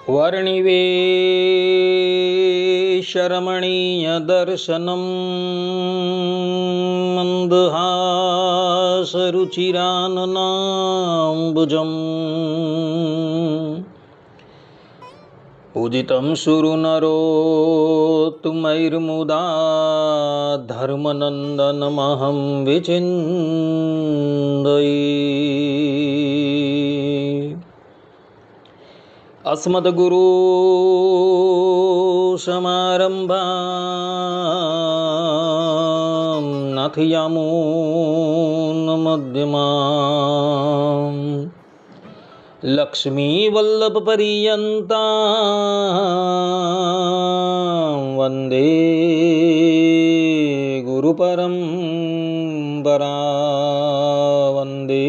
वर्णिवेशरमणीयदर्शनं मन्दहासरुचिराननाम्बुजम् उदितं सुरनरोत्तमैर्मुदा धर्मनन्दनमहं विचिन्तये। अस्मद्गुरु समारम्भां नाथयामून् लक्ष्मीवल्लभपर्यन्तां वन्दे गुरुपरम्परा वन्दे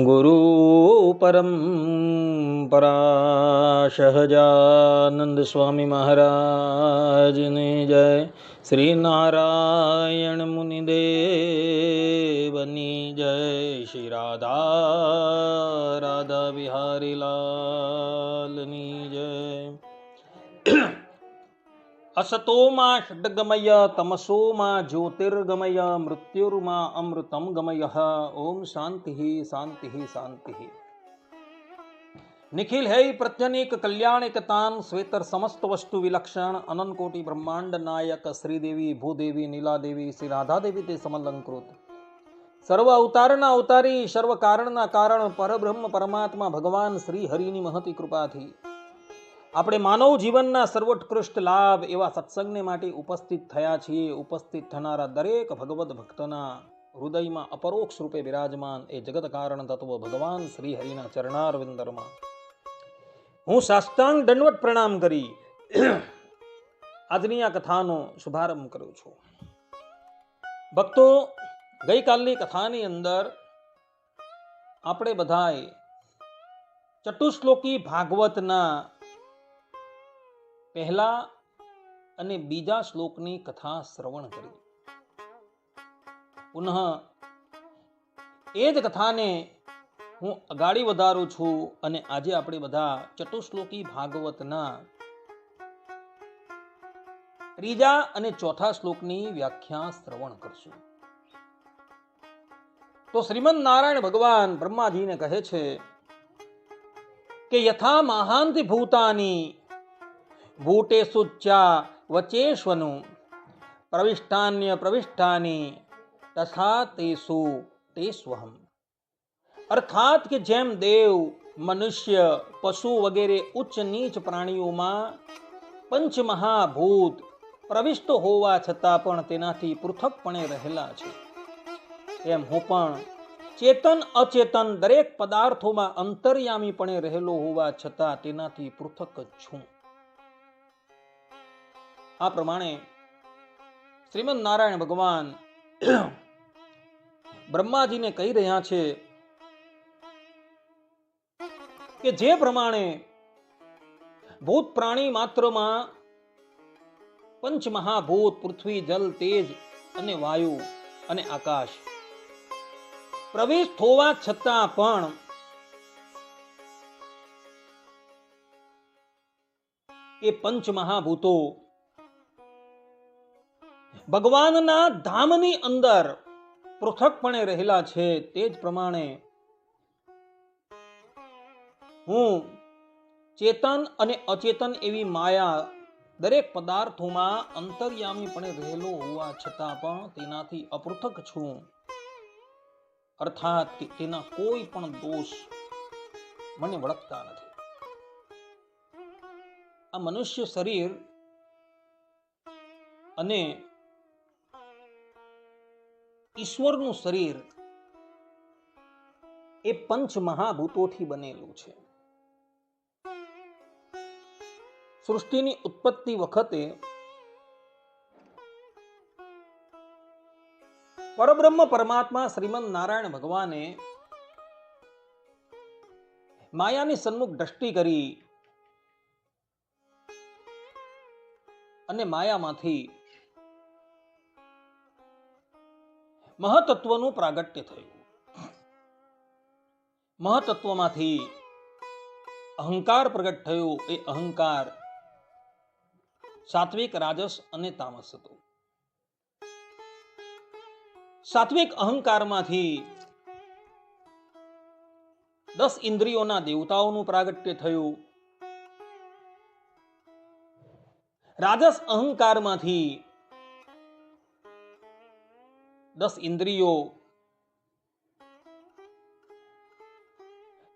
गुरुपरम्परा। सहजानंद स्वामी महाराज ने जय। श्री नारायण मुनिदेवनी जय। श्री राधा राधा बिहारी लालनी जय। असतो मा षड्गमय तमसो मा ज्योतिर्गमय मृत्युर्मा अमृतं गमय। ओम शांति शांति शांति। निखिल है प्रत्यनीक कल्याणिकतान श्वेतर समस्त वस्तु विलक्षण अनंत कोटि ब्रह्मांड नायक श्रीदेवी भूदेवी नीलादेवी श्री राधा देवी ते समलंकृत सर्व अवताરના અવતારી સર્વ કારણના કારણ પરબ્રહ્મ પરમાત્મા ભગવાન શ્રી હરિની મહતી કૃપાથી આપણે માનવ જીવનના સર્વોત્કૃષ્ટ લાભ એવા સત્સંગને માટે ઉપસ્થિત થયા છીએ. ઉપસ્થિત થનારા દરેક ભગવદ ભક્તના હૃદયમાં અપરોક્ષ રૂપે બિરાજમાન એ જગત કારણ તત્વ ભગવાન શ્રી હરિના ચરણારવિંદરમાં હું સાષ્ટાંગ દંડવત પ્રણામ કરી આજની આ કથાનો શુભારંભ કરું છું. ભક્તો, ગઈકાલની કથાની અંદર આપણે બધાએ ચતુશ્લોકી ભાગવતના પહેલા અને બીજા શ્લોકની કથા શ્રવણ કરી. પુનઃ એ જ કથાને હું અગાડી વધારું છું અને આજે આપણે બધા ચતુશ્લોકી ભાગવતના ત્રીજા અને ચોથા શ્લોકની વ્યાખ્યા શ્રવણ કરશું. તો શ્રીમદ નારાયણ ભગવાન બ્રહ્માજીને કહે છે કે યથા મહાંતિ ભૂતાની ભૂટેષુ ચ્ચા વચેષ્વનું પ્રવિષ્ટાન્ય પ્રવિષ્ટાની તથા તેષુ તેષ્વહમ. અર્થાત કે જેમ દેવ, મનુષ્ય, પશુ વગેરે ઉચ્ચ નીચ પ્રાણીઓમાં પંચમહાભૂત પ્રવિષ્ટ હોવા છતાં પણ તેનાથી પૃથકપણે રહેલા છે, એમ હું પણ ચેતન અચેતન દરેક પદાર્થોમાં અંતર્યામીપણે રહેલો હોવા છતાં તેનાથી પૃથક જ છું. આ પ્રમાણે શ્રીમદ નારાયણ ભગવાન બ્રહ્માજીને કહી રહ્યા છે કે જે પ્રમાણે ભૂત પ્રાણી માત્રમાં પંચમહાભૂત પૃથ્વી, જલ, તેજ અને વાયુ અને આકાશ પ્રવિષ્ટ હોવા છતાં પણ એ પંચમહાભૂતો ભગવાનના ધામની અંદર પૃથકપણે રહેલા છે, તે જ પ્રમાણે હું ચેતન અને અચેતન એવી માયા દરેક પદાર્થોમાં અંતર્યામીપણે રહેલો હોવા છતાં પણ તેનાથી અપૃથક છું. અર્થાત કે તેના કોઈ પણ દોષ મને વળગતા નથી. આ મનુષ્ય શરીર અને ઈશ્વરનું શરીર એ પંચ મહાભૂતોથી બનેલું છે. સૃષ્ટિની ઉત્પત્તિ વખતે પરબ્રહ્મ પરમાત્મા શ્રીમદ નારાયણ ભગવાને માયાની સન્મુખ દ્રષ્ટિ કરી અને માયામાંથી મહતત્વનું પ્રાગટ્ય થયું. મહતત્વમાંથી અહંકાર પ્રગટ થયો, એ અહંકાર સાત્વિક, રાજસ અને તામસ હતો. સાત્વિક અહંકારમાંથી 10 ઇન્દ્રિયોના દેવતાઓનું પ્રાગટ્ય થયું. રાજસ અહંકારમાંથી 10 ઇન્દ્રિયો,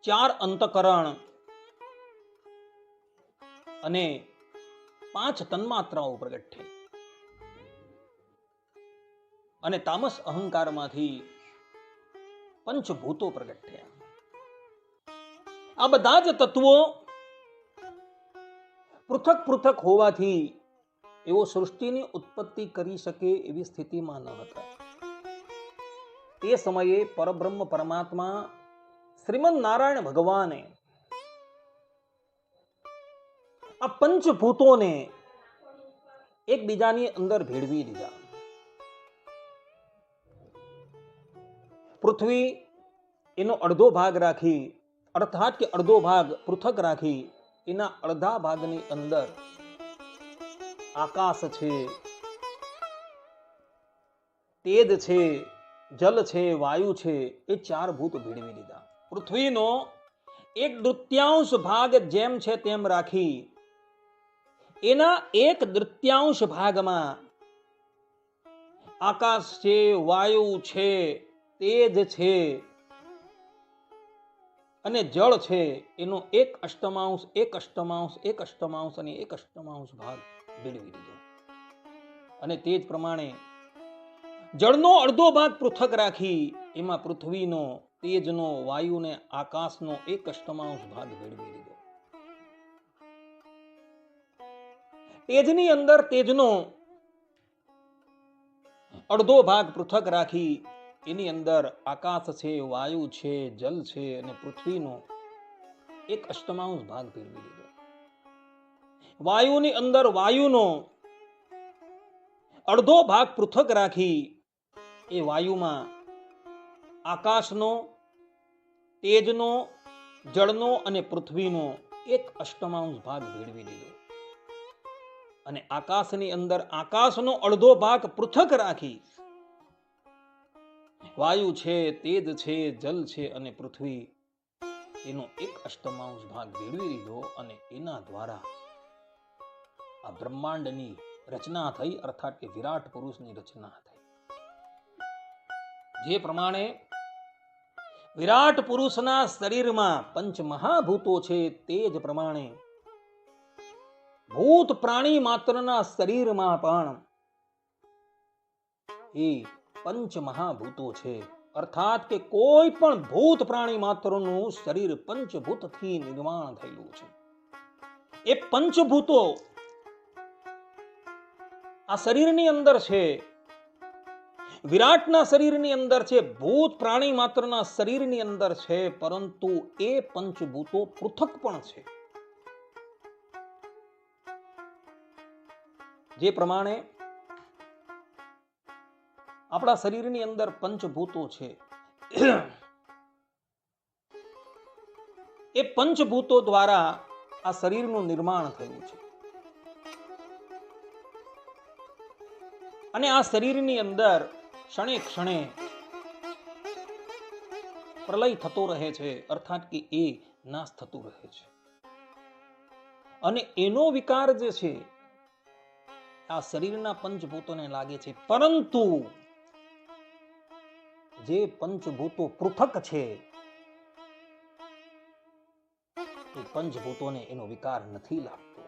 4 અંતકરણ અને 5 તન્માત્રાઓ પ્રગટ થઈ. અને તામસ અહંકારમાંથી પંચભૂતો પ્રગટ થયા. આ બધા જ તત્વો પૃથક પૃથક હોવાથી એવો સૃષ્ટિની ઉત્પત્તિ કરી શકે એવી સ્થિતિમાં ન હતા. તે સમયે પરબ્રહ્મ પરમાત્મા શ્રીમદ નારાયણ ભગવાને આ પંચભૂતોને એકબીજાની અંદર ભેળવી દીધા. પૃથ્વી એનો અડધો ભાગ રાખી, અર્થાત કે અડધો ભાગ પૃથક રાખી, એના અડધા ભાગની અંદર આકાશ છે, તેજ છે, જલ છે, વાયુ છે, એ 4 ભૂત ભેળવી દીધા. પૃથ્વીનો 1/3 ભાગ જેમ છે તેમ રાખી એના 1/3 ભાગમાં આકાશ છે, વાયુ છે, તેજ છે અને જળ છે, એનો 1/8, 1/8, 1/8 અને 1/8 ભાગ ભેળવી દીધો. અને તે જ પ્રમાણે જળનો અડધો ભાગ પૃથક રાખી એમાં પૃથ્વીનો, તેજનો, વાયુને, આકાશનો 1/8 ભાગ ભેળવી દીધો. તેજની અંદર તેજનો અડધો ભાગ પૃથક રાખી એની અંદર આકાશ છે, વાયુ છે, જલ છે અને પૃથ્વીનો 1/8 ભાગ ભેળવી દીધો. વાયુની અંદર વાયુનો અડધો ભાગ પૃથક રાખી એ વાયુમાં આકાશનો, તેજનો, જળનો અને પૃથ્વીનો 1/8 ભાગ ભેળવી દીધો. અને આકાશની અંદર આકાશનો અડધો ભાગ પૃથક રાખી વાયુ છે, તેજ છે, જલ છે અને પૃથ્વી એનો 1/8 ભાગ ભેળવી દીધો. અને એના દ્વારા આ બ્રહ્માંડની રચના થઈ, અર્થાત કે વિરાટ પુરુષની રચના થઈ. જે પ્રમાણે વિરાટ પુરુષના શરીરમાં પંચ મહાભૂતો છે, તે જ પ્રમાણે ભૂત પ્રાણી માત્રના શરીરમાં પણ એ પંચ મહાભૂતો છે. અર્થાત કે કોઈ પણ ભૂત પ્રાણી માત્રનું શરીર પંચભૂતથી નિર્માણ થયેલું છે. એ પંચભૂતો આ શરીરની અંદર છે, વિરાટના શરીરની અંદર છે, ભૂત પ્રાણી માત્રના શરીરની અંદર છે, પરંતુ એ પંચભૂતો પૃથક પણ છે. જે પ્રમાણે આપણા શરીરની અંદર પંચભૂતો છે, એ પંચભૂતો દ્વારા આ શરીરનું નિર્માણ થયું છે. અને આ શરીરની અંદર ક્ષણે ક્ષણે પ્રલય થતો રહે છે, અર્થાત કે એ નાશ થતું રહે છે. અને એનો વિકાર જે છે આ શરીરના પંચભૂતોને લાગે છે, પરંતુ જે પંચભૂતો પૃથક છે એ પંચભૂતોને એનો વિકાર નથી લાગતો.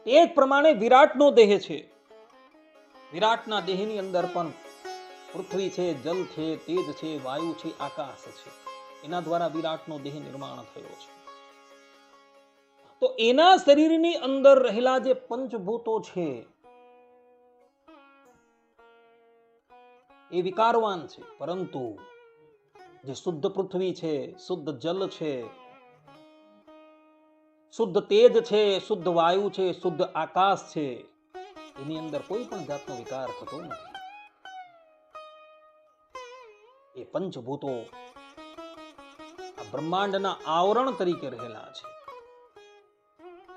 એ જ પ્રમાણે વિરાટનો દેહ છે. વિરાટના દેહની અંદર પણ પૃથ્વી છે, જલ છે, તેજ છે, વાયુ છે, આકાશ છે. એના દ્વારા વિરાટનો દેહ નિર્માણ થયો છે. તો એના શરીરની અંદર રહેલા જે પંચભૂતો છે એ વિકારવાન છે, પરંતુ જે શુદ્ધ પૃથ્વી છે, શુદ્ધ જલ છે, શુદ્ધ તેજ છે, શુદ્ધ વાયુ છે, શુદ્ધ આકાશ છે, એની અંદર કોઈ પણ જાતનો વિકાર થતો નથી. એ પંચભૂતો આ બ્રહ્માંડના આવરણ તરીકે રહેલા છે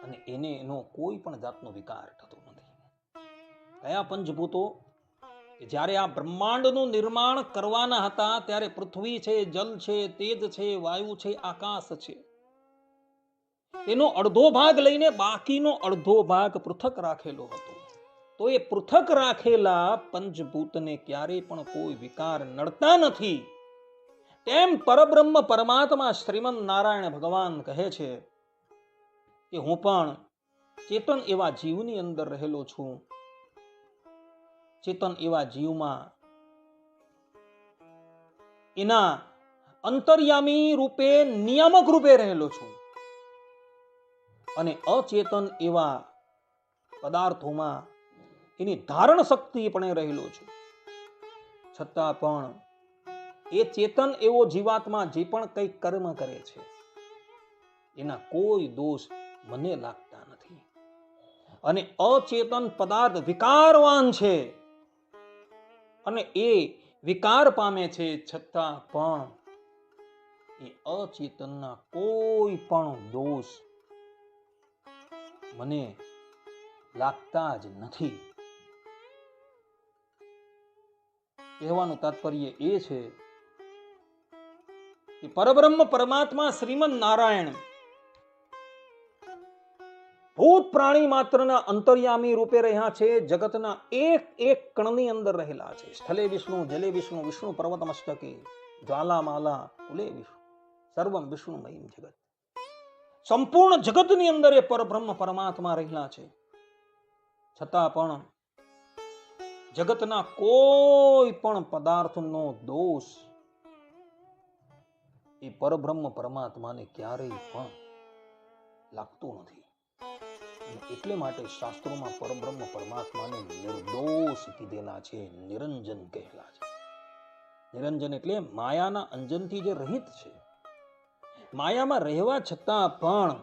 અને એનો કોઈ પણ જાતનો વિકાર થતો નથી. કયા પંચભૂતો? જ્યારે આ બ્રહ્માંડનું નિર્માણ કરવાના હતા ત્યારે પૃથ્વી છે, જલ છે, તેજ છે, વાયુ છે, આકાશ છે, એનો અડધો ભાગ લઈને બાકીનો અડધો ભાગ પૃથક રાખેલો હતો. તો એ પૃથક રાખેલા પંચભૂતને ક્યારેય પણ કોઈ વિકાર નડતા નથી. તેમ પરબ્રહ્મ પરમાત્મા શ્રીમન નારાયણ ભગવાન કહે છે કે હું પણ ચેતન એવા જીવની અંદર રહેલો છું. ચેતન એવા જીવમાં એના અંતર્યામી રૂપે, નિયામક રૂપે રહેલો છું અને અચેતન એવા પદાર્થોમાં એની ધારણ શક્તિ પણ રહેલો છું. છતાં પણ એ ચેતન એવો જીવાત્મા જે પણ કંઈક કર્મ કરે છે એના કોઈ દોષ મને લાગતા નથી. અને અચેતન પદાર્થ વિકારવાન છે અને એ વિકાર પામે છે, છતાં પણ એ અચેતનના કોઈ પણ દોષ મને લાગતા જ નથી. કહેવાનું તાત્પર્ય એ છે કે પરબ્રહ્મ પરમાત્મા શ્રીમન નારાયણ ભૂત પ્રાણી માત્રના અંતર્યામી રૂપે રહ્યા છે. જગતના એક એક કણની અંદર રહેલા છે. સ્થલે વિષ્ણુ, જલે વિષ્ણુ, વિષ્ણુ પર્વત મસ્તકે, જ્વાલા માલા કુલે વિષ્ણુ, સર્વમ વિષ્ણુમયમ જગત. સંપૂર્ણ જગતની અંદર એ પરબ્રહ્મ પરમાત્મા રહેલા છે. છતાં પણ જગતના કોઈ પણ પદાર્થનો દોષ એ પરબ્રહ્મ પરમાત્માને ક્યારેય પણ લાગતો નથી. એટલે માટે શાસ્ત્રોમાં પરબ્રહ્મ પરમાત્માને નિર્દોષ કીધેલા છે, નિરંજન કહેલા છે. નિરંજન એટલે માયાના અંજનથી જે રહિત છે. માયામાં રહેવા છતાં પણ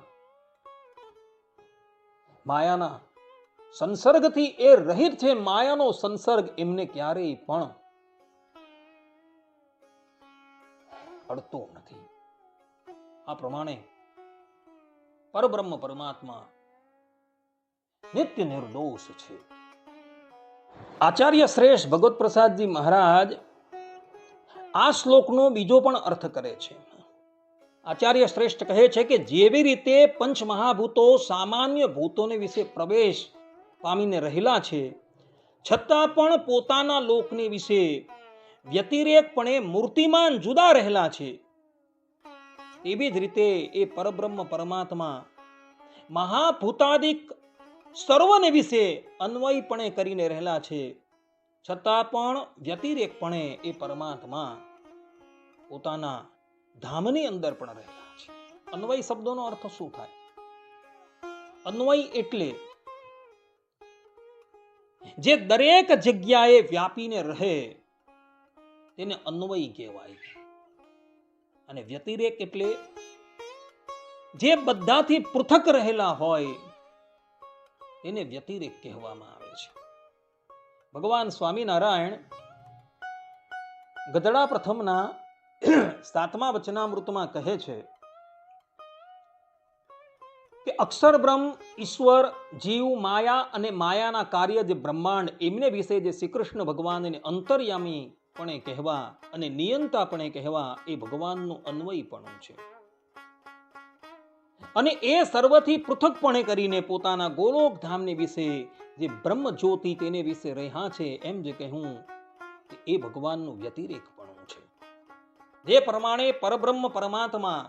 માયાના સંસર્ગથી એ રહિત છે. માયાનો સંસર્ગ એમને ક્યારેય પણ અડતો નથી. આ પ્રમાણે પરબ્રહ્મ પરમાત્મા નિત્ય નિર્દોષ છે. આચાર્ય શ્રેષ્ઠ ભગવત પ્રસાદજી મહારાજ આ શ્લોકનો બીજો પણ અર્થ કરે છે. આચાર્ય શ્રેષ્ઠ કહે છે કે જેવી રીતે પંચ મહાભૂતો સામાન્ય ભૂતોને વિશે પ્રવેશ પામીને રહેલા છે, છતાં પણ પોતાના લોકને વિશે વ્યતિરેકપણે મૂર્તિમાન જુદા રહેલા છે, એવી જ રીતે એ પરબ્રહ્મ પરમાત્મા મહાભૂતાદિક સર્વને વિશે અન્વયપણે કરીને રહેલા છે, છતાં પણ વ્યતિરેકપણે એ પરમાત્મા પોતાના ધામની અંદર પણ રહેલા છે. અન્વય શબ્દોનો અર્થ શું થાય? અન્વય એટલે જે દરેક જગ્યાએ વ્યાપીને રહે તેને અન્વય કહેવાય. અને વ્યતિરેક એટલે જે બધાથી પૃથક રહેલા હોય તેને વ્યતિરેક કહેવામાં આવે છે. ભગવાન સ્વામિનારાયણ ગધડા પ્રથમના 7મા વચનામૃતમાં કહે છે કે અક્ષર બ્રહ્મ, ઈશ્વર, જીવ, માયા અને માયાના કાર્ય જે બ્રહ્માંડ, એમને વિશે જે શ્રી કૃષ્ણ ભગવાનને અંતર્યામી પણ કહેવા અને નિયંતા પણ કહેવા એ ભગવાનનું અન્વયપણું છે. અને એ સર્વથી પૃથકપણે કરીને પોતાના ગોલોક ધામને વિશે જે બ્રહ્મ જ્યોતિ તેને વિશે રહ્યા છે, એમ જે કહ્યું કે એ ભગવાનનું વ્યતિરેકપણું છે. જે પ્રમાણે પરબ્રહ્મ પરમાત્મા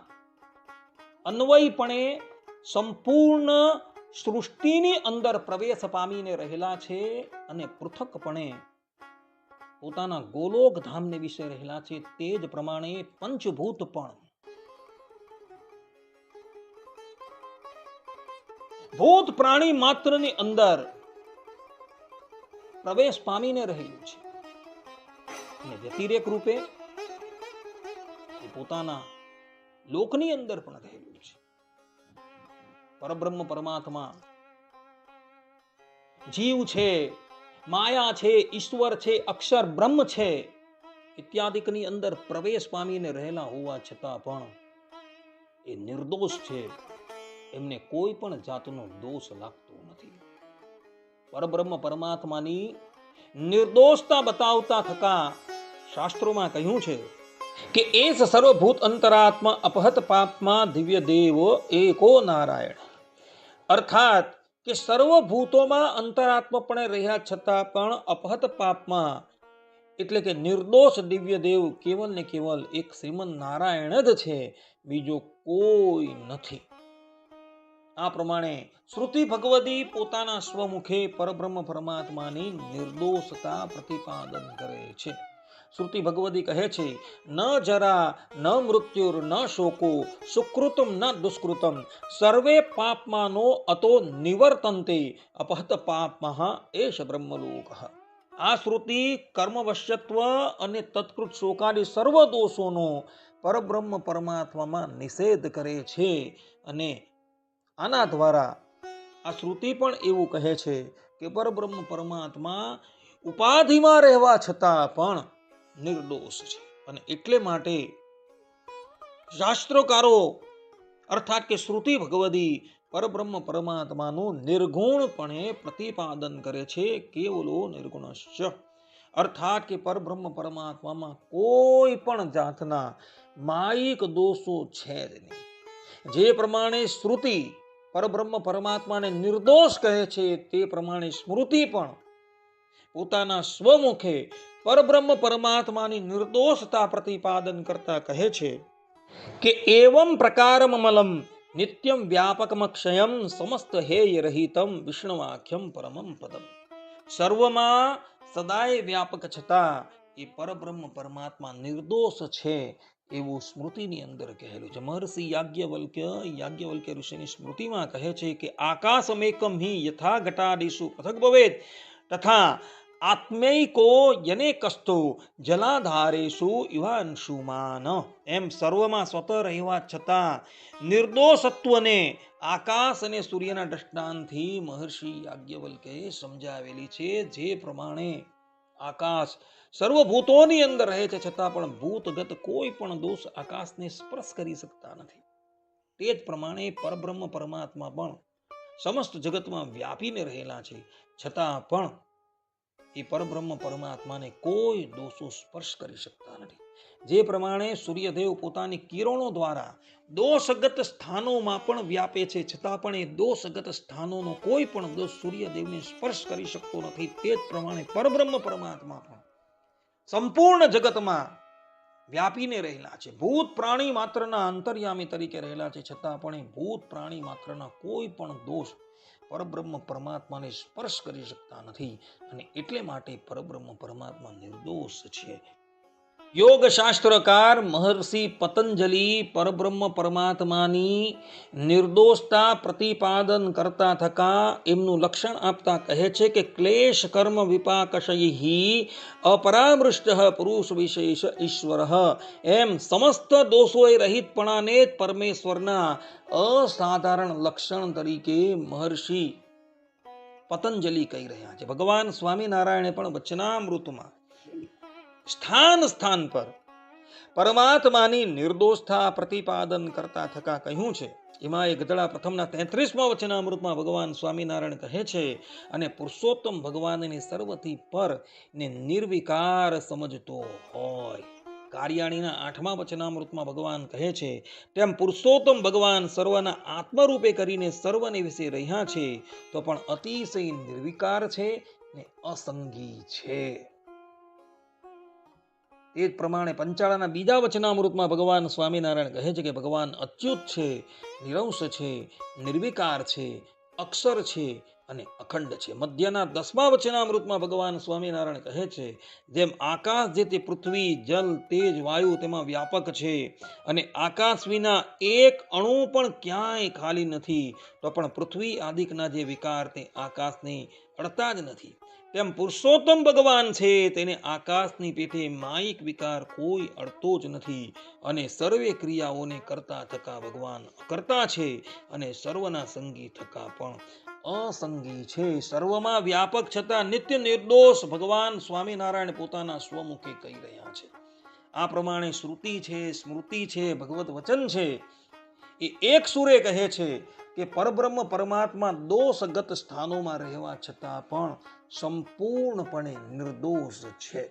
અન્વયપણે સંપૂર્ણ સૃષ્ટિની અંદર પ્રવેશ પામીને રહેલા છે અને પૃથકપણે પોતાના ગોલોક ધામને વિશે રહેલા છે, તે જ પ્રમાણે પંચભૂત પણ ભૂત પ્રાણી માત્રની અંદર પ્રવેશ પામીને રહેલું છે. અને વ્યતિરેક રૂપે એ પોતાના લોકની અંદર પણ રહેલું છે. પરબ્રહ્મ પરમાત્મા જીવ છે, માયા છે, ઈશ્વર છે, અક્ષર બ્રહ્મ છે, ઇત્યાદિકની અંદર પ્રવેશ પામીને રહેલા હોવા છતાં પણ એ નિર્દોષ છે, એમને કોઈ પણ જાતનો દોષ લાગતો નથી. પરબ્રહ્મ પરમાત્માની નિર્દોષતા બતાવતા થતા શાસ્ત્રોમાં કહ્યું છે કે એ સર્વભૂત અંતરાત્મા અપહત પાપમાં દિવ્ય દેવ એકો નારાયણ. અર્થાત કે સર્વભૂતોમાં અંતરાત્મપણે રહ્યા છતાં પણ અપહત પાપમાં એટલે કે નિર્દોષ દિવ્ય દેવ કેવલ ને કેવલ એક શ્રીમન નારાયણ જ છે, બીજો કોઈ નથી. આ પ્રમાણે શ્રુતિ ભગવદી પોતાના સ્વમુખે પરબ્રહ્મ પરમાત્માની નિર્દોષતા પ્રતિપાદન કરે છે. શ્રુતિ ભગવદી કહે છે, ન જરા ન મૃત્યુર ન શોકો સુકૃતમ ન દુષ્કૃતમ સર્વે પાપમાનો અતો નિવર્તન્તે અપહત પાપમઃ એષ બ્રહ્મલોક. આ શ્રુતિ કર્મવશ્યત્વ અને તત્કૃત શોકાદી સર્વ દોષોનો પરબ્રહ્મ પરમાત્મામાં નિષેધ કરે છે. અને આના દ્વારા આ શ્રુતિ પણ એવું કહે છે કે પરબ્રહ્મ પરમાત્મા ઉપાધિમાં રહેવા છતાં પણ નિર્દોષ છે. અને એટલે માટે શાસ્ત્રકારો અર્થાત કે શ્રુતિ ભગવદી પરબ્રહ્મ પરમાત્માનું નિર્ગુણપણે પ્રતિપાદન કરે છે. કેવલો નિર્ગુણશ્ચ અર્થાત કે પરબ્રહ્મ પરમાત્મામાં કોઈ પણ જાતના માયિક દોષો છે જ નહીં. જે પ્રમાણે શ્રુતિ પરબ્રહ્મ પરમાત્માને નિર્દોષ કહે છે, તે પ્રમાણે સ્મૃતિ પણ પોતાના સ્વમુખે પરબ્રહ્મ પરમાત્માની નિર્દોષતા પ્રતિપાદન કરતા કહે છે કે એવમ પ્રકારમમલમ નિત્યમ વ્યાપકમક્ષયમ સમસ્ત હેય રહિતમ વિષ્ણુવાખ્યમ પરમમ પદમ. સર્વમાં સદાય વ્યાપક છતાં એ પરબ્રહ્મ પરમાત્મા નિર્દોષ છે એવું સ્મૃતિની અંદર કહેલું છે. મહર્ષિ યાજ્ઞવલ્ક્ય ઋષિની સ્મૃતિમાં કહે છે કે આકાશમેકમ હિ યથા ઘટાદિષુ પૃથક ભવેત તથા આત્મૈકો યનેકસ્તો જલાધારેષુ ઇવાંશુમાન. એમ સર્વમાં સ્વતઃ રહેવા છતાં નિર્દોષત્વને આકાશ અને સૂર્યના દ્રષ્ટાંતથી મહર્ષિ યાજ્ઞવલ્ક્યએ સમજાવેલી છે. જે પ્રમાણે આકાશ સર્વભૂતોની અંદર રહે છે છતાં પણ ભૂતગત કોઈ પણ દોષ આકાશને સ્પર્શ કરી શકતા નથી, તે જ પ્રમાણે પરબ્રહ્મ પરમાત્મા પણ સમસ્ત જગતમાં વ્યાપીને રહેલા છે, છતાં પણ એ પરબ્રહ્મ પરમાત્માને કોઈ દોષો સ્પર્શ કરી શકતા નથી. જે પ્રમાણે સૂર્યદેવ પોતાની કિરણો દ્વારા દોષગત સ્થાનોમાં પણ વ્યાપે છે, છતાં પણ એ દોષગત સ્થાનોનો કોઈ પણ દોષ સૂર્યદેવને સ્પર્શ કરી શકતો નથી, તે જ પ્રમાણે પરબ્રહ્મ પરમાત્મા પણ સંપૂર્ણ જગતમાં વ્યાપીને રહેલા છે. ભૂત પ્રાણી માત્રના અંતર્યામી તરીકે રહેલા છે, છતાં પણ એ ભૂત પ્રાણી માત્રના કોઈ પણ દોષ પરબ્રહ્મ પરમાત્માને સ્પર્શ કરી શકતા નથી. અને એટલે માટે પરબ્રહ્મ પરમાત્મા નિર્દોષ છે. યોગ શાસ્ત્રકાર મહર્ષિ પતંજલિ પરબ્રહ્મ પરમાત્માની નિર્દોષતા પ્રતિપાદન કરતા થકા એમનું લક્ષણ આપતા કહે છે કે ક્લેશ કર્મ વિપાકશૈ અપરામૃષ્ટ પુરુષ વિશેષ ઈશ્વર. એમ સમસ્ત દોષોએ રહિતપણાને જ પરમેશ્વરના અસાધારણ લક્ષણ તરીકે મહર્ષિ પતંજલિ કહી રહ્યા છે. ભગવાન સ્વામિનારાયણે પણ વચનામૃતમાં સ્થાન સ્થાન પર પરમાત્માની નિર્દોષતા પ્રતિપાદન કરતા થકા કહ્યું છે. એમાં એ ગધડા પ્રથમના 33મા વચનામૃતમાં ભગવાન સ્વામિનારાયણ કહે છે, અને પુરુષોત્તમ ભગવાનને સર્વથી પર ને નિર્વિકાર સમજતો હોય. કાર્યાણીના 8મા વચનામૃતમાં ભગવાન કહે છે, તેમ પુરુષોત્તમ ભગવાન સર્વના આત્મરૂપે કરીને સર્વને વિશે રહ્યા છે, તો પણ અતિશય નિર્વિકાર છે ને અસંગી છે. તે જ પ્રમાણે પંચાળાના 2જા વચનામૃતમાં ભગવાન સ્વામિનારાયણ કહે છે કે ભગવાન અચ્યુત છે, નિરંશ છે, નિર્વિકાર છે, અક્ષર છે અને અખંડ છે. મધ્યના 10મા વચનામૃતમાં ભગવાન સ્વામિનારાયણ કહે છે, જેમ આકાશ જે તે પૃથ્વી જલ તેજ વાયુ તેમાં વ્યાપક છે અને આકાશ વિના એક અણુ પણ ક્યાંય ખાલી નથી, તો પણ પૃથ્વી આદિકના જે વિકાર તે આકાશને અડતા જ નથી, તેમ પુરુષોત્તમ ભગવાન છે તેને આકાશની પેઠે માયિક વિકાર કોઈ અડતો જ નથી. અને સર્વે ક્રિયાઓને કરતા થકા ભગવાન અકર્તા છે અને સર્વના સંગી થકા પણ અસંગી છે. સર્વમાં વ્યાપક છતાં નિત્ય નિર્દોષ ભગવાન સ્વામિનારાયણ પોતાના સ્વમુખે કહી રહ્યા છે. આ પ્રમાણે શ્રુતિ છે, સ્મૃતિ છે, ભગવત વચન છે, એ એક સુરે કહે છે કે પરબ્રહ્મ પરમાત્મા દોષગત સ્થાનોમાં રહેવા છતાં પણ સંપૂર્ણપણે નિર્દોષ છે.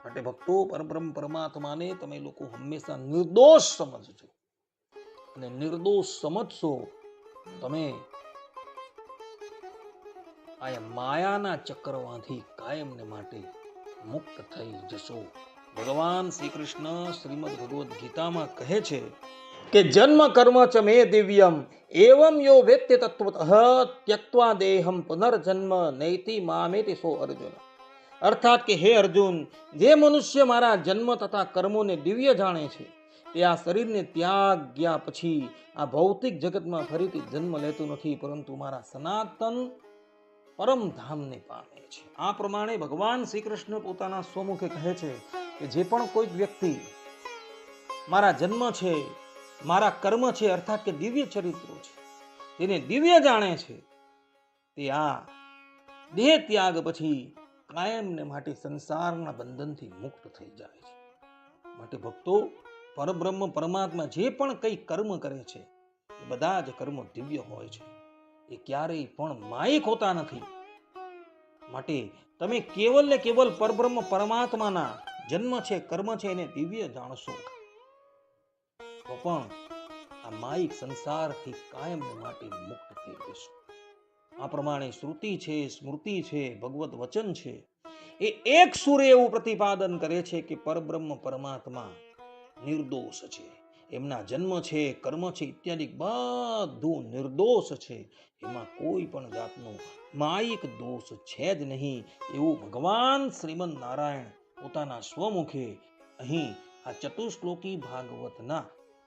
માટે ભક્તો, પરબ્રહ્મ પરમાત્માને તમે લોકો હંમેશા નિર્દોષ સમજજો, અને નિર્દોષ સમજશો તમે આ માયાના ચક્રમાંથી કાયમને માટે મુક્ત થઈ જશો. ભગવાન શ્રી કૃષ્ણ શ્રીમદ ભગવદ્ ગીતામાં કહે છે કે જન્મ કર્મ ચ મે દિવ્યમ એવમ યો વેત્ય તત્વતઃ ત્યક્ત્વા દેહમ પુનર્જન્મ નૈતિ મામેતિ સો અર્જુન. અર્થાત કે હે અર્જુન, જે મનુષ્ય મારા જન્મ તથા કર્મોને દિવ્ય જાણે છે તે આ શરીરને ત્યાગ્યા પછી આ ભૌતિક જગતમાં ફરીથી જન્મ લેતું નથી, પરંતુ મારા સનાતન પરમધામને પામે છે. આ પ્રમાણે ભગવાન શ્રી કૃષ્ણ પોતાના સ્વમુખે કહે છે કે જે પણ કોઈક વ્યક્તિ મારા જન્મ છે, મારા કર્મ છે, અર્થાત કે દિવ્ય ચરિત્રો છે, તેને દિવ્ય જાણે છે, તે આ દેહ ત્યાગ પછી કાયમને માટે સંસારના બંધનથી મુક્ત થઈ જાય છે. માટે ભક્તો, પરબ્રહ્મ પરમાત્મા જે પણ કંઈ કર્મ કરે છે એ બધા જ કર્મો દિવ્ય હોય છે, એ ક્યારેય પણ માયિક હોતા નથી. માટે તમે કેવલ ને કેવલ પરબ્રહ્મ પરમાત્માના જન્મ છે, કર્મ છે એને દિવ્ય જાણશો તો પણ આ માયિક સંસારથી કાયમ માટે મુક્ત થઈ જશો. આ પ્રમાણે શ્રુતિ છે, સ્મૃતિ છે, ભગવત વચન છે, એ એક સુરે એવું પ્રતિપાદન કરે છે કે પરબ્રહ્મ પરમાત્મા નિર્દોષ છે. એમના જન્મ છે, કર્મ છે ઇત્યાદિ બધું નિર્દોષ છે, એમાં કોઈ પણ જાતનો માયિક દોષ છે જ નહીં, એવું ભગવાન શ્રીમદ નારાયણ પોતાના સ્વમુખે અહીં આ ચતુશ્લોકી ભાગવતના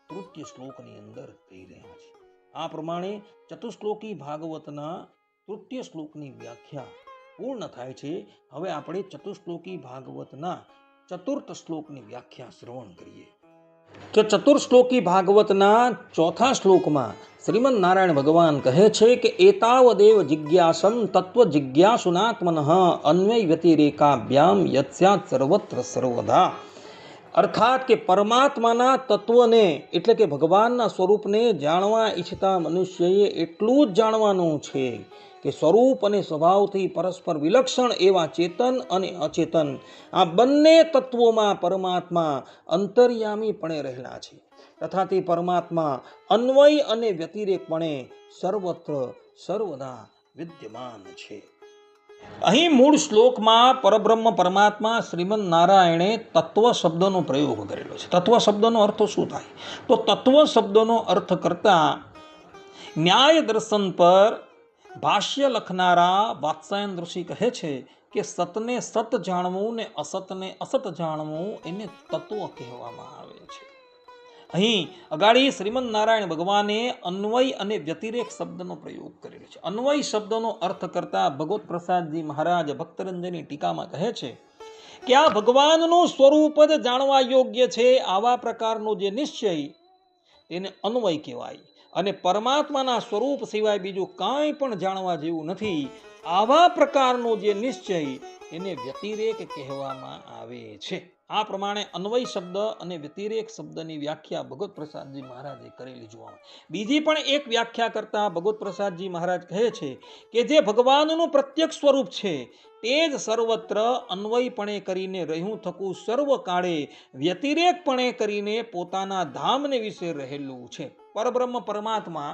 તૃતીય શ્લોકની અંદર કહી રહ્યા છે. આ પ્રમાણે ચતુશ્લોકી ભાગવતના તૃતીય શ્લોકની વ્યાખ્યા પૂર્ણ થાય છે. હવે આપણે ચતુશ્લોકી ભાગવતના ચતુર્થ શ્લોકની વ્યાખ્યા શ્રવણ કરીએ. કે ચતુર્શ્લોકી ભાગવતના ચોથા શ્લોકમાં શ્રીમદ નારાયણ ભગવાન કહે છે કે એતાવદેવ જિજ્ઞાસમ તત્વ જિજ્ઞાસુનાત્મનઃ અન્વય વ્યતિરેકાભ્યામ યત્સ્યાત સર્વત્ર સર્વદા. અર્થાત કે પરમાત્માના તત્વને એટલે કે ભગવાનના સ્વરૂપને જાણવા ઈચ્છતા મનુષ્યએ એટલું જ જાણવાનું છે કે સ્વરૂપ અને સ્વભાવથી પરસ્પર વિલક્ષણ એવા ચેતન અને અચેતન આ બંને તત્વોમાં પરમાત્મા અંતર્યામીપણે રહેલા છે, તથા તે પરમાત્મા અન્વય અને વ્યતિરેકપણે સર્વત્ર સર્વદા વિદ્યમાન છે. અહીં મૂળ શ્લોકમાં પરબ્રહ્મ પરમાત્મા શ્રીમદ નારાયણે તત્વ શબ્દનો પ્રયોગ કરેલો છે. તત્વ શબ્દનો અર્થ શું થાય? તો તત્વ શબ્દનો અર્થ કરતા ન્યાય દર્શન પર ભાષ્ય લખનારા વાત્સાયન ઋષિ કહે છે કે સતને સત જાણવું ને અસતને અસત જાણવું એને તત્વ કહેવામાં આવે છે. અહીં અગાડી શ્રીમદ નારાયણ ભગવાને અન્વય અને વ્યતિરેક શબ્દનો પ્રયોગ કરેલો છે. અન્વય શબ્દનો અર્થ કરતા ભગવત પ્રસાદજી મહારાજ ભક્તરંજની ટીકામાં કહે છે કે આ ભગવાનનું સ્વરૂપ જ જાણવા યોગ્ય છે, આવા પ્રકારનો જે નિશ્ચય તેને અન્વય કહેવાય, અને પરમાત્માના સ્વરૂપ સિવાય બીજું કાંઈ પણ જાણવા જેવું નથી, આવા પ્રકારનો જે નિશ્ચય એને વ્યતિરેક કહેવામાં આવે છે. આ પ્રમાણે અન્વય શબ્દ અને વ્યતિરેક શબ્દની વ્યાખ્યા ભગવત પ્રસાદજી મહારાજે કરેલી જોવા. બીજી પણ એક વ્યાખ્યા કરતા ભગવત પ્રસાદજી મહારાજ કહે છે કે જે ભગવાનનું પ્રત્યક્ષ સ્વરૂપ છે તે જ સર્વત્ર અન્વયપણે કરીને રહ્યું થકું સર્વકાળે વ્યતિરેકપણે કરીને પોતાના ધામને વિશે રહેલું છે. પરબ્રહ્મ પરમાત્મા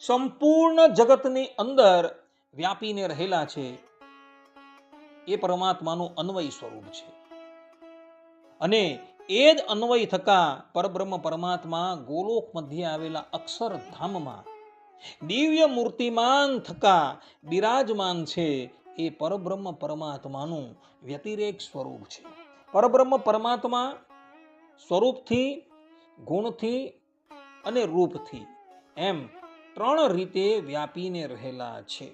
સંપૂર્ણ જગતની અંદર વ્યાપીને રહેલા છે, એ પરમાત્માનું અન્વય સ્વરૂપ છે, અને એ જ અન્વય થકા પરબ્રહ્મ પરમાત્મા ગોલોક મધ્યે આવેલા અક્ષરધામમાં દિવ્ય મૂર્તિમાન થકા બિરાજમાન છે. એ પરબ્રહ્મ પરમાત્માનું વ્યતિરેક સ્વરૂપ છે. પરબ્રહ્મ પરમાત્મા સ્વરૂપથી, ગુણથી અને રૂપથી એમ ત્રણ રીતે વ્યાપીને રહેલા છે.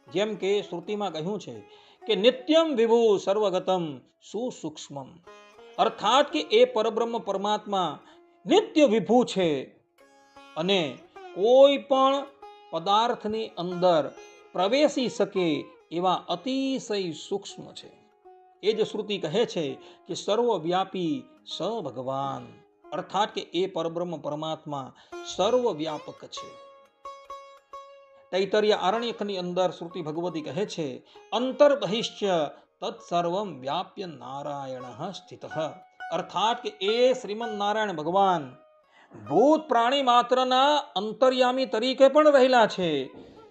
જેમ કે શ્રુતિમાં કહ્યું છે કે નિત્યમ વિભુ સર્વગતમ સુસૂક્ષ્મમ, અર્થાત કે એ પરબ્રહ્મ પરમાત્મા નિત્ય વિભુ છે અને કોઈ પણ પદાર્થની અંદર પ્રવેશી શકે એવા અતિશય સૂક્ષ્મ છે. એ જ શ્રુતિ કહે છે કે સર્વવ્યાપી સ ભગવાન, અર્થાત કે એ પરબ્રહ્મ પરમાત્મા સર્વવ્યાપક છે. તૈતરીય આરણ્યકની અંદર શ્રુતિ ભગવતી કહે છે, અંતર બહિશ્ચ તત્સર્વમ વ્યાપ્ય નારાયણ સ્થિત. અર્થાત કે એ શ્રીમદ નારાયણ ભગવાન ભૂત પ્રાણી માત્રના અંતર્યામી તરીકે પણ રહેલા છે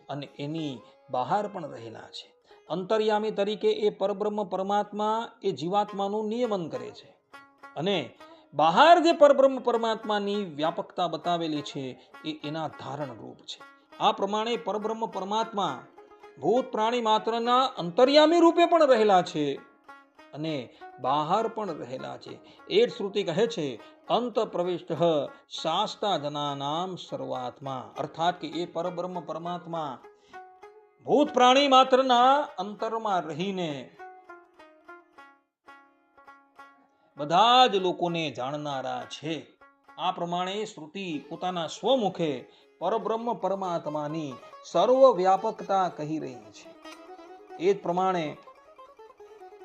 અને એની બહાર પણ રહેલા છે. અંતર્યામી તરીકે એ પરબ્રહ્મ પરમાત્મા એ જીવાત્માનું નિયમન કરે છે અને બહાર જે પરબ્રહ્મ પરમાત્માની વ્યાપકતા બતાવેલી છે એ એના ધારણ રૂપ છે. આ પ્રમાણે પરબ્રહ્મ પરમાત્મા ભૂત પ્રાણી માત્રના અંતર્યામી રૂપે પણ રહેલા છે અને બહાર પણ રહેલા છે. એ જ શ્રુતિ કહે છે, અંત પ્રવિષ્ટ શાસ્તા જનાનામ સર્વાત્મા. અર્થાત કે એ પરબ્રહ્મ પરમાત્મા ભૂત પ્રાણી માત્રના અંતરમાં રહીને બધા જ લોકોને જાણનારા છે. આ પ્રમાણે શ્રુતિ પોતાના સ્વમુખે પરબ્રહ્મ પરમાત્માની સર્વવ્યાપકતા કહી રહી છે. એ જ પ્રમાણે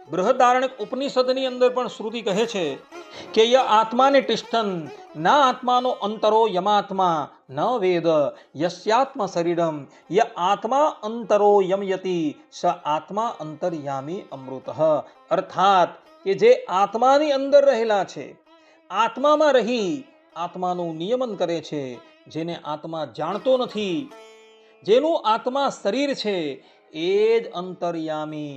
બૃહદારણ્યક ઉપનિષદની અંદર પણ શ્રુતિ કહે છે કે ય આત્માને તિષ્ઠન ના આત્માનો અંતરો યમાત્મા ન વેદ યસ્યાત્મ શરીરમ ય આત્મા અંતરો યમયતિ સ આત્મા અંતર્યામી અમૃત. અર્થાત કે જે આત્માની અંદર રહેલા છે, આત્મામાં રહી આત્માનું નિયમન કરે છે, જેને આત્મા જાણતો નથી, જેનું આત્મા શરીર છે, એ જ અંતર્યામી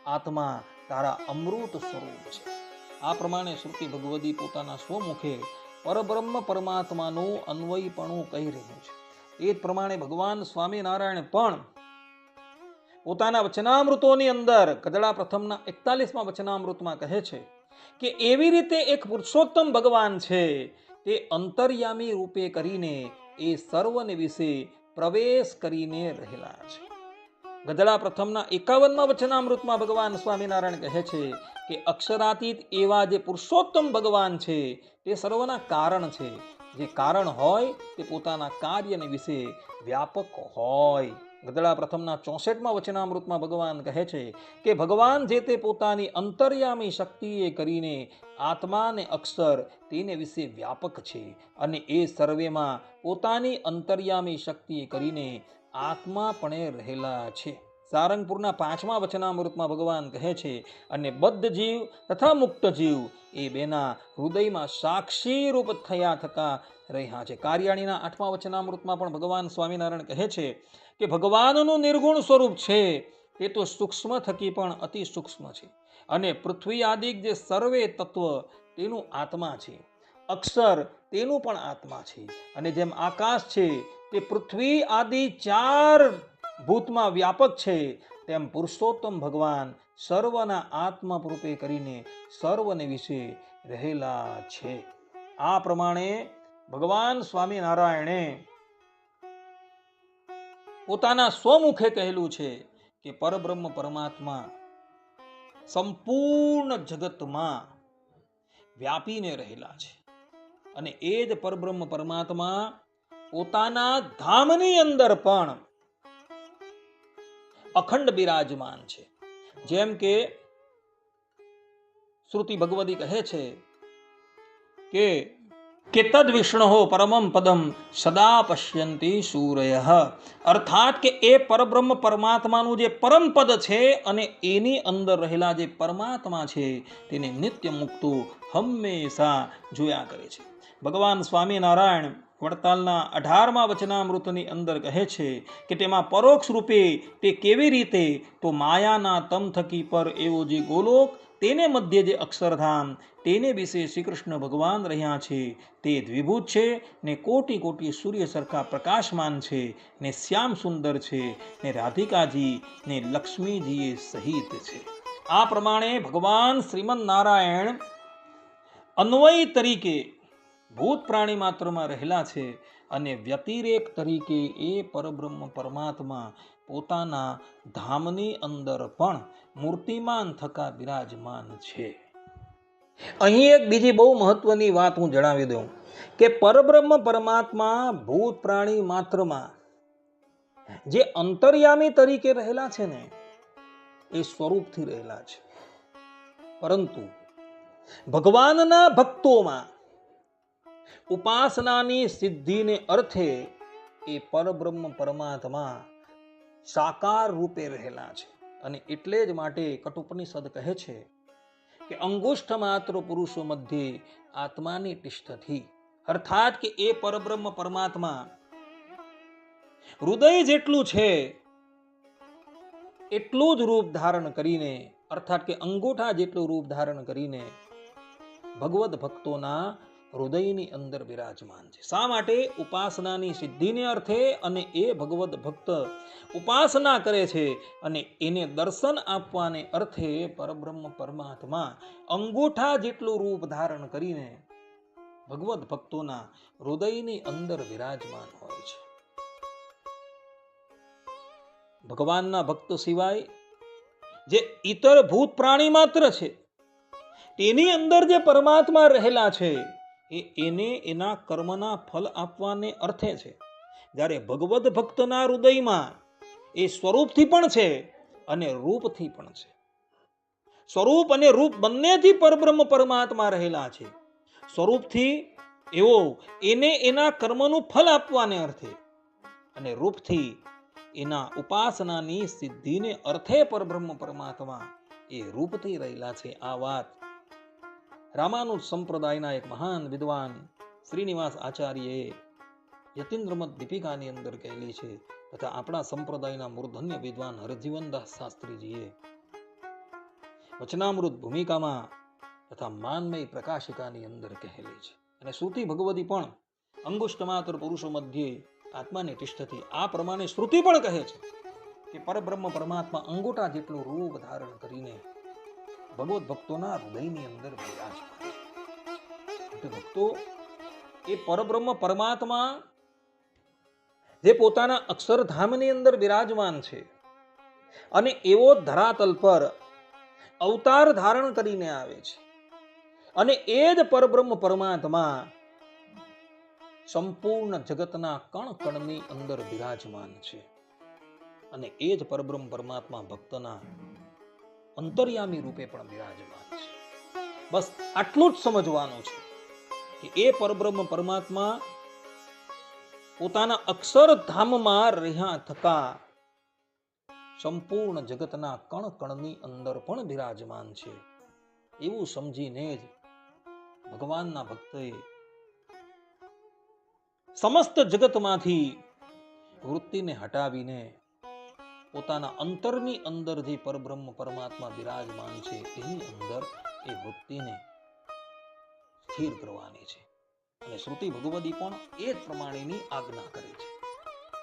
આત્મા તારા અમૃત સ્વરૂપ છે. આ પ્રમાણે શ્રુતિ ભગવતી પોતાના સ્વમુખે પરબ્રહ્મ પરમાત્માનું અન્વયપણું કહી રહ્યું છે. એ જ પ્રમાણે ભગવાન સ્વામિનારાયણ પણ પોતાના વચનામૃતોની અંદર ગદડા પ્રથમના 41મા વચનામૃતમાં કહે છે કે એવી રીતે એક પુરુષોત્તમ ભગવાન છે તે અંતર્યામી રૂપે કરીને એ સર્વને વિશે પ્રવેશ કરીને રહેલા છે. ગદડા પ્રથમના 51મા વચનામૃતમાં ભગવાન સ્વામિનારાયણ કહે છે કે અક્ષરાતીત એવા જે પુરુષોત્તમ ભગવાન છે તે સર્વના કારણ છે. જે કારણ હોય તે પોતાના કાર્યને વિશે વ્યાપક હોય. ગદડા પ્રથમના 64મા વચનામૃતમાં ભગવાન કહે છે કે ભગવાન જે તે પોતાની અંતર્યામી શક્તિએ કરીને આત્માને અક્ષર તેને વિશે વ્યાપક છે અને એ સર્વેમાં પોતાની અંતર્યામી શક્તિએ કરીને આત્મા પણ રહેલા છે. સારંગપુરના 5મા વચનામૃતમાં ભગવાન કહે છે અને બદ્ધ જીવ તથા મુક્ત જીવ એ બેના હૃદયમાં સાક્ષી રૂપ થયા થકા રહ્યા છે. કારિયાણીના 8મા વચનામૃતમાં પણ ભગવાન સ્વામિનારાયણ કહે છે કે ભગવાનનું નિર્ગુણ સ્વરૂપ છે તે તો સૂક્ષ્મ થકી પણ અતિ સૂક્ષ્મ છે અને પૃથ્વી આદિક જે સર્વે તત્વ તેનું આત્મા છે, અક્ષર તેનું પણ આત્મા છે અને જેમ આકાશ છે તે પૃથ્વી આદિ 4 ભૂતમાં વ્યાપક છે, તેમ પુરુષોત્તમ ભગવાન સર્વના આત્મા રૂપે કરીને સર્વને વિશે રહેલા છે. આ પ્રમાણે ભગવાન સ્વામિનારાયણે પોતાના સ્વમુખે કહેલું છે કે પરબ્રહ્મ પરમાત્મા સંપૂર્ણ જગતમાં વ્યાપીને રહેલા છે અને એ જ પરબ્રહ્મ પરમાત્મા પોતાના ધામની અંદર પણ અખંડ બિરાજમાન છે. જેમ કે શ્રુતિ ભગવતી કહે છે કે તદ વિષ્ણો પરમમ પદમ સદા પશ્યંતી સૂરયઃ. અર્થાત કે એ પરબ્રહ્મ પરમાત્માનું જે પરમ પદ છે અને એની અંદર રહેલા જે પરમાત્મા છે તેને નિત્ય મુક્તો હંમેશા જોયા કરે છે. ભગવાન સ્વામિનારાયણ વડતાલના 18મા વચનામૃતની અંદર કહે છે કે તેમાં પરોક્ષ રૂપે તે કેવી રીતે, તો માયાના તમ થકી પર એવો જે ગોલોક તેને મધ્ય જે અક્ષરધામ તેને વિશે શ્રી કૃષ્ણ ભગવાન રહ્યા છે તે દ્વિભૂત છે ને કોટી કોટી સૂર્ય સરખા પ્રકાશમાન છે ને શ્યામ સુંદર છે ને રાધિકાજી ને લક્ષ્મીજી સહિત છે. આ પ્રમાણે ભગવાન શ્રીમદ નારાયણ અન્વય તરીકે ભૂત પ્રાણી માત્રમાં રહેલા છે અને વ્યતિરેક તરીકે એ પરબ્રહ્મ પરમાત્મા પોતાના ધામની અંદર પણ મૂર્તિમાન થકા બિરાજમાન છે. અહીં એક બીજી બહુ મહત્વની વાત હું જણાવી દઉં કે પરબ્રહ્મ પરમાત્મા ભૂત પ્રાણી માત્રમાં જે અંતર્યામી તરીકે રહેલા છે ને એ સ્વરૂપથી રહેલા છે, પરંતુ ભગવાનના ભક્તોમાં ઉપાસનાની સિદ્ધિને અર્થે એ પરબ્રહ્મ પરમાત્મા સાકાર રૂપે રહેલા છે. અને એટલે જ માટે કઠોપનિષદ કહે છે કે અંગુષ્ઠ માત્ર પુરુષો મધ્યે આત્માની તિષ્ઠતિ, અર્થાત કે એ પરબ્રહ્મ પરમાત્મા હૃદય જેટલું છે એટલું જ રૂપ ધારણ કરીને, અર્થાત કે અંગૂઠા જેટલું રૂપ ધારણ કરીને ભગવદ ભક્તોના હૃદયની અંદર બિરાજમાન છે. શા માટે? ઉપાસનાની સિદ્ધિને અર્થે, અને એ ભગવદ ભક્ત ઉપાસના કરે છે અને એને દર્શન આપવાને અર્થે પરબ્રહ્મ પરમાત્મા અંગૂઠા જેટલું રૂપ ધારણ કરીને ભગવદ ભક્તોના હૃદયની અંદર વિરાજમાન હોય છે. ભગવાનના ભક્ત સિવાય જે ઇતર ભૂત પ્રાણી માત્ર છે તેની અંદર જે પરમાત્મા રહેલા છે એને એના કર્મના ફલ આપવાને અર્થે છે. જ્યારે ભગવદ ભક્તના હૃદયમાં એ સ્વરૂપથી પણ છે અને રૂપથી પણ છે. સ્વરૂપ અને રૂપ બંનેથી પરબ્રહ્મ પરમાત્મા રહેલા છે. સ્વરૂપથી એવો એને એના કર્મનું ફલ આપવાને અર્થે, અને રૂપથી એના ઉપાસનાની સિદ્ધિને અર્થે પરબ્રહ્મ પરમાત્મા એ રૂપથી રહેલા છે. આ વાત રામાનુજ સંપ્રદાયના એક મહાન વિદ્વાન શ્રીનિવાસ આચાર્યએ યતીન્દ્રમત દીપિકાની અંદર કહેલી છે, તથા આપણા સંપ્રદાયના મૂર્ધન્ય વિદ્વાન હરજીવનદાસ શાસ્ત્રીજીએ વચનામૃત ભૂમિકામાં તથા માનમય પ્રકાશિકાની અંદર કહેલી છે. અને શ્રુતિ ભગવદી પણ અંગુષ્ઠ માત્ર પુરુષો મધ્યે આત્માની તિષ્ઠતિ, આ પ્રમાણે શ્રુતિ પણ કહે છે કે પરબ્રહ્મ પરમાત્મા અંગૂઠા જેટલું રૂપ ધારણ કરીને ભગવત ભક્તોના હૃદયની અંદર બિરાજમાન છે. ભક્તો, એ પરબ્રહ્મ પરમાત્મા જે પોતાના અક્ષરધામની અંદર બિરાજમાન છે અને એવો ધરાતલ પર અવતાર ધારણ કરીને આવે છે, અને એ જ પરબ્રહ્મ પરમાત્મા સંપૂર્ણ જગતના કણ કણની અંદર બિરાજમાન છે. અને એ જ પરબ્રહ્મ પરમાત્મા ભક્તના અંતર્યામી રૂપે પણ બિરાજમાન છે. બસ આટલું જ સમજવાનું છે કે એ પરબ્રહ્મ પરમાત્મા પોતાના અક્ષરધામમાં રહ્યા થકા સંપૂર્ણ જગતના કણ કણની અંદર પણ બિરાજમાન છે. એવું સમજીને જ ભગવાનના ભક્તએ સમસ્ત જગતમાંથી વૃત્તિને હટાવીને પોતાના અંતરની અંદર જે પરબ્રહ્મ પરમાત્મા બિરાજમાન છે એની અંદર એ વૃત્તિને સ્થિર કરવાની છે. અને શ્રુતિ ભગવદી પણ એ જ પ્રમાણેની આજ્ઞા કરે છે.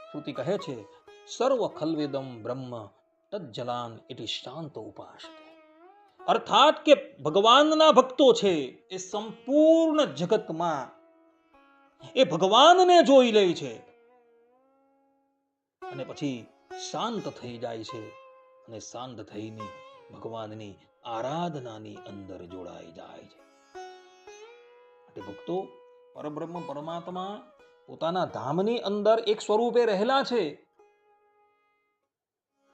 શ્રુતિ કહે છે, સર્વ ખલ્વેદમ બ્રહ્મ તજ્જલાન ઇતિ શાંત ઉપાસતે. અર્થાત કે ભગવાનના ભક્તો છે એ સંપૂર્ણ જગતમાં એ ભગવાનને જોઈ લે છે અને પછી શાંત થઈ જાય છે, અને શાંત થઈને ભગવાનની આરાધનાની અંદર જોડાઈ જાય છે. એટલે ભક્તો, પરબ્રહ્મ પરમાત્મા પોતાના ધામની અંદર એક સ્વરૂપે રહેલા છે,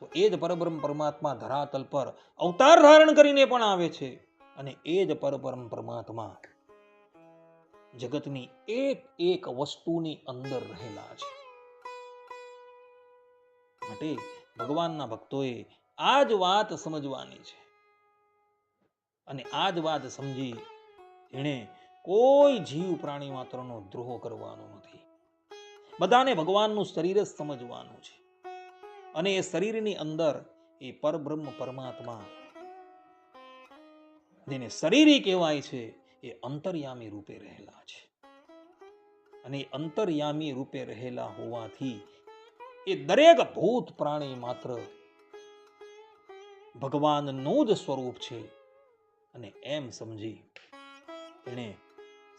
તો એ જ પરબ્રહ્મ પરમાત્મા ધરાતલ પર અવતાર ધારણ કરીને પણ આવે છે, અને એ જ પરબ્રહ્મ પરમાત્મા જગતની એક એક વસ્તુની અંદર રહેલા છે. માટે ભગવાનના ભક્તોએ આ જ વાત સમજવાની છે, અને આ જ વાત સમજી એણે કોઈ જીવ પ્રાણી માત્રનો દ્રોહ કરવાનો નથી. બધાને ભગવાનનું શરીર જ સમજવાનું છે, અને એ શરીરની અંદર એ પરબ્રહ્મ પરમાત્મા જેને શરીરી કહેવાય છે એ અંતર્યામી રૂપે રહેલા છે. અને અંતર્યામી રૂપે રહેલા હોવાથી એ દરેક ભૂત પ્રાણી માત્ર ભગવાનનું જ સ્વરૂપ છે, અને એમ સમજી એને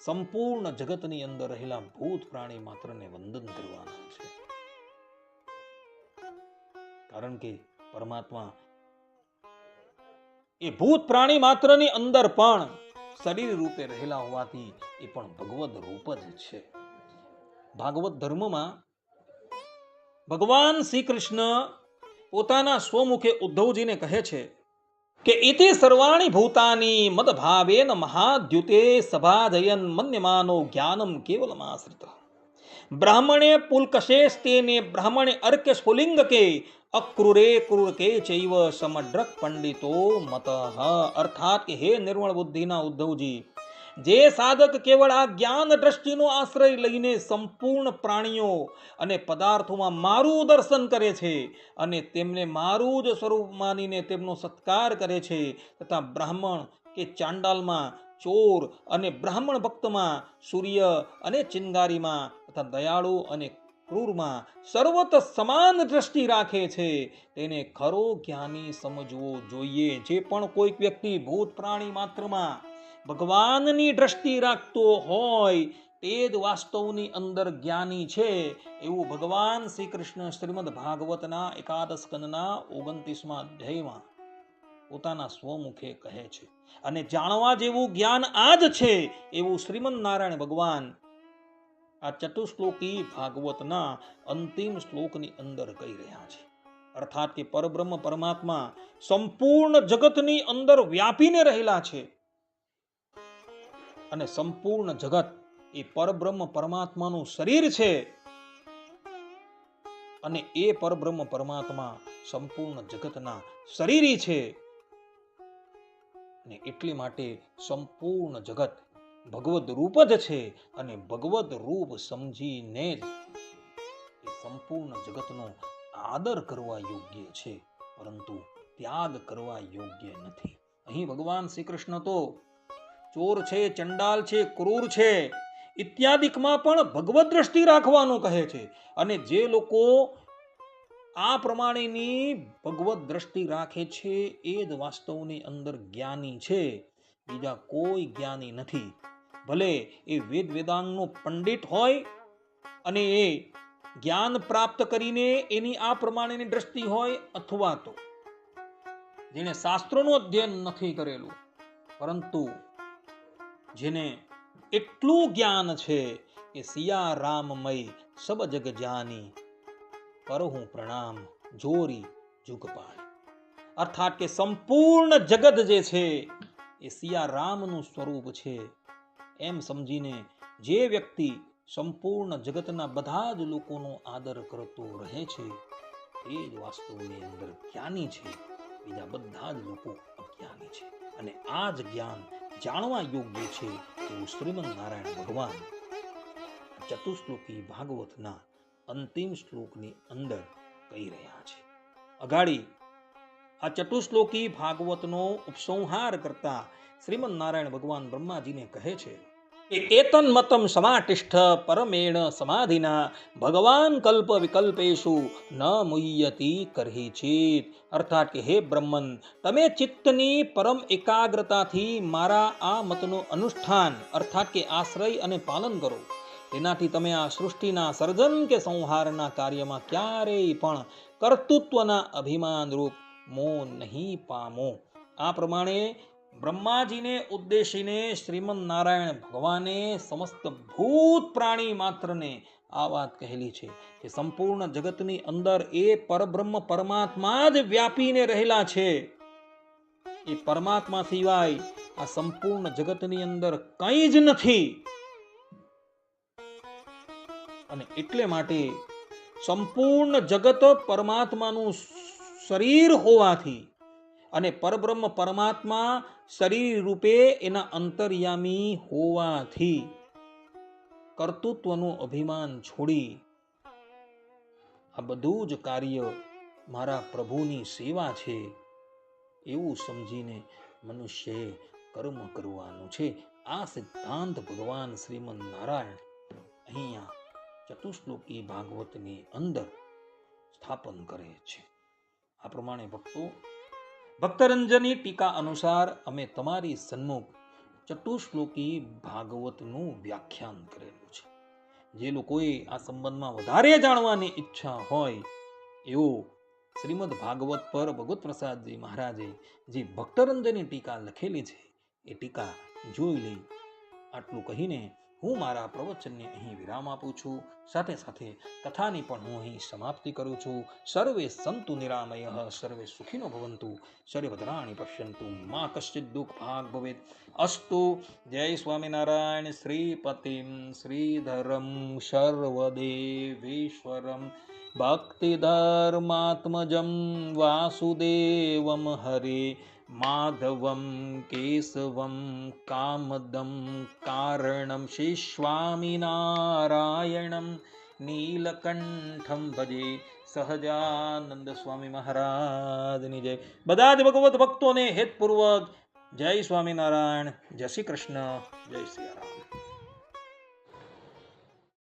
સંપૂર્ણ જગતની અંદર રહેલા ભૂત પ્રાણી માત્રને વંદન કરવાના છે. કારણ કે પરમાત્મા એ ભૂત પ્રાણી માત્રની અંદર પણ શરીર રૂપે રહેલા હોવાથી એ પણ ભગવદ રૂપ જ છે. ભાગવત ધર્મમાં ભગવાન શ્રી કૃષ્ણ પોતાના સ્વમુખે ઉદ્ધવજીને કહે છે કે ઇતિ સર્વાણી ભૂતાની મદભાવેન મહાદ્યુતે સભાજયન મન્યમાનો જ્ઞાનમ કેવલમાશ્રિત બ્રાહ્મણે પુલકશેસ્તેને બ્રાહ્મણે અર્ક્ય સ્ફુલિંગ કે અક્રૂરે ક્રૂર કે ચૈવ સમડ્રક પંડિતો મત અર્થાત કે હે નિર્મળ બુદ્ધિના ઉદ્ધવજી, જે સાધક કેવળ આ જ્ઞાન દ્રષ્ટિનો આશ્રય લઈને સંપૂર્ણ પ્રાણીઓ અને પદાર્થોમાં મારું દર્શન કરે છે અને તેમને મારું જ સ્વરૂપ માનીને તેમનો સત્કાર કરે છે, તથા બ્રાહ્મણ કે ચાંડાલમાં, ચોર અને બ્રાહ્મણ ભક્તમાં, સૂર્ય અને ચિનગારીમાં તથા દયાળુ અને ક્રૂરમાં સર્વત સમાન દ્રષ્ટિ રાખે છે, તેને ખરો જ્ઞાની સમજવો જોઈએ. જે પણ કોઈક વ્યક્તિ ભૂત પ્રાણી માત્રમાં ભગવાનની દ્રષ્ટિ રાખતો હોય તે જ વાસ્તવની અંદર જ્ઞાની છે, એવું ભગવાન શ્રી કૃષ્ણ શ્રીમદ ભાગવતના 11 સ્કંદના 29મા અધ્યાયમાં પોતાના સ્વમુખે કહે છે. અને જાણવા જેવું જ્ઞાન આ જ છે એવું શ્રીમદ નારાયણ ભગવાન આ ચતુશ્લોકી ભાગવતના અંતિમ શ્લોકની અંદર કહી રહ્યા છે. અર્થાત કે પરબ્રહ્મ પરમાત્મા સંપૂર્ણ જગતની અંદર વ્યાપીને રહેલા છે અને સંપૂર્ણ જગત એ પરબ્રહ્મ પરમાત્માનું શરીર છે અને એ પરબ્રહ્મ પરમાત્મા સંપૂર્ણ જગતના શરીરી છે. અને એટલી માટે સંપૂર્ણ જગત ભગવદ રૂપ જ છે અને ભગવદ રૂપ સમજીને જ એ સંપૂર્ણ જગતનો આદર કરવા યોગ્ય છે, પરંતુ ત્યાગ કરવા યોગ્ય નથી. અહીં ભગવાન શ્રી કૃષ્ણ તો ચોર છે, ચંડાલ છે, ક્રૂર છે ઇત્યાદિકમાં પણ ભગવદ દ્રષ્ટિ રાખવાનું કહે છે. અને જે લોકો આ પ્રમાણેની ભગવદ દ્રષ્ટિ રાખે છે એ જ વાસ્તવની અંદર જ્ઞાની છે, બીજા કોઈ જ્ઞાની નથી. ભલે એ વેદ વેદાંગનો પંડિત હોય અને એ જ્ઞાન પ્રાપ્ત કરીને એની આ પ્રમાણેની દ્રષ્ટિ હોય, અથવા તો જેને શાસ્ત્રોનું અધ્યયન નથી કરેલું પરંતુ જેને એટલું જ્ઞાન છે કે સિયા રામમય સબ જગ જાની કરહું પ્રણામ જોરી જુગ પાણી. અર્થાત કે સંપૂર્ણ જગત જે છે એ સિયા રામનું સ્વરૂપ છે એમ સમજીને જે વ્યક્તિ સંપૂર્ણ જગતના બધા જ લોકોનો આદર કરતો રહે છે એ જ વાસ્તવની અંદર જ્ઞાની છે, બીજા બધા જ લોકો અજ્ઞાની છે. અને આ જ જ્ઞાન જાણવા યોગ્ય છે એવું શ્રીમદ નારાયણ ભગવાન ચતુશ્લોકી ભાગવતના અંતિમ શ્લોકની અંદર કહી રહ્યા છે. અગાડી આ ચતુશ્લોકી ભાગવતનો ઉપસંહાર કરતા શ્રીમદ નારાયણ ભગવાન બ્રહ્માજીને કહે છે કે એતન મતમ સમાટિષ્ઠ પરમેણ સમાધિના ભગવાન કલ્પ વિકલ્પેશુ ન મુહ્યતિ કરહી ચિત. અર્થાત કે હે બ્રહ્મન, તમે ચિત્તની પરમ એકાગ્રતાથી મારા આ મતનું અનુષ્ઠાન અર્થાત કે આશ્રય અને પાલન કરો. તેનાથી તમે આ સૃષ્ટિના સર્જન કે સંહારના કાર્યમાં ક્યારેય પણ કર્તૃત્વના અભિમાન રૂપ મોહ નહીં પામો. આ પ્રમાણે બ્રહ્માજીને ઉદ્દેશીને શ્રીમદ નારાયણ ભગવાને સમસ્ત ભૂત પ્રાણી માત્રને આ વાત કહેલી છે કે સંપૂર્ણ જગતની અંદર એ પરબ્રહ્મ પરમાત્મા જ વ્યાપીને રહેલા છે. એ પરમાત્મા સિવાય આ સંપૂર્ણ જગતની અંદર કંઈ જ નથી. અને એટલે માટે સંપૂર્ણ જગત પરમાત્માનું શરીર હોવાથી અને પરબ્રહ્મ પરમાત્મા શરીર રૂપે એના અંતર્યામી હોવાથી કર્તૃત્વનું અભિમાન છોડી આ બધું જ કાર્ય મારા પ્રભુની સેવા છે એવું સમજીને મનુષ્યએ કર્મ કરવાનું છે. આ સિદ્ધાંત ભગવાન શ્રીમદ નારાયણ અહીંયા ચતુશ્લોકી ભાગવતની અંદર સ્થાપન કરે છે. આ પ્રમાણે ભક્તો, ભક્તરંજની ટીકા અનુસાર અમે તમારી સન્મુખ ચતુશ્લોકી ભાગવતનું વ્યાખ્યાન કરેલું છે. જે લોકોએ આ સંબંધમાં વધારે જાણવાની ઈચ્છા હોય એવો શ્રીમદ ભાગવત પર ભગવત પ્રસાદજી મહારાજે જે ભક્તરંજની ટીકા લખેલી છે એ ટીકા જોઈ લઈ. આટલું કહીને હું મારા પ્રવચનને અહીં વિરામ આપું છું. સાથે સાથે કથાની પણ હું અહીં સમાપ્તિ કરું છું. સર્વે સંતુ નિરામયઃ, સર્વે સુખિનો ભવંતુ, સર્વભદ્રાણિ પશ્યન્તુ, મા કશ્ચિદ દુઃખ ભાગ ભવેત. અસ્તુ. જય સ્વામિનારાયણ. શ્રીપતિમ શ્રીધરમ સર્વદેવેશ્વરમ ભક્તિધર્માત્મજમ વાસુદેવમ હરે માધવમ કેશવમ કામદમ કારણમ શ્રી સ્વામિનારાયણમ નીલકંઠમ ભજે. સહજાનંદ સ્વામી મહારાજની જય. બધા જ ભગવત ભક્તોને હેતપૂર્વક જય સ્વામિનારાયણ, જય શ્રી કૃષ્ણ, જય શ્રી રામ.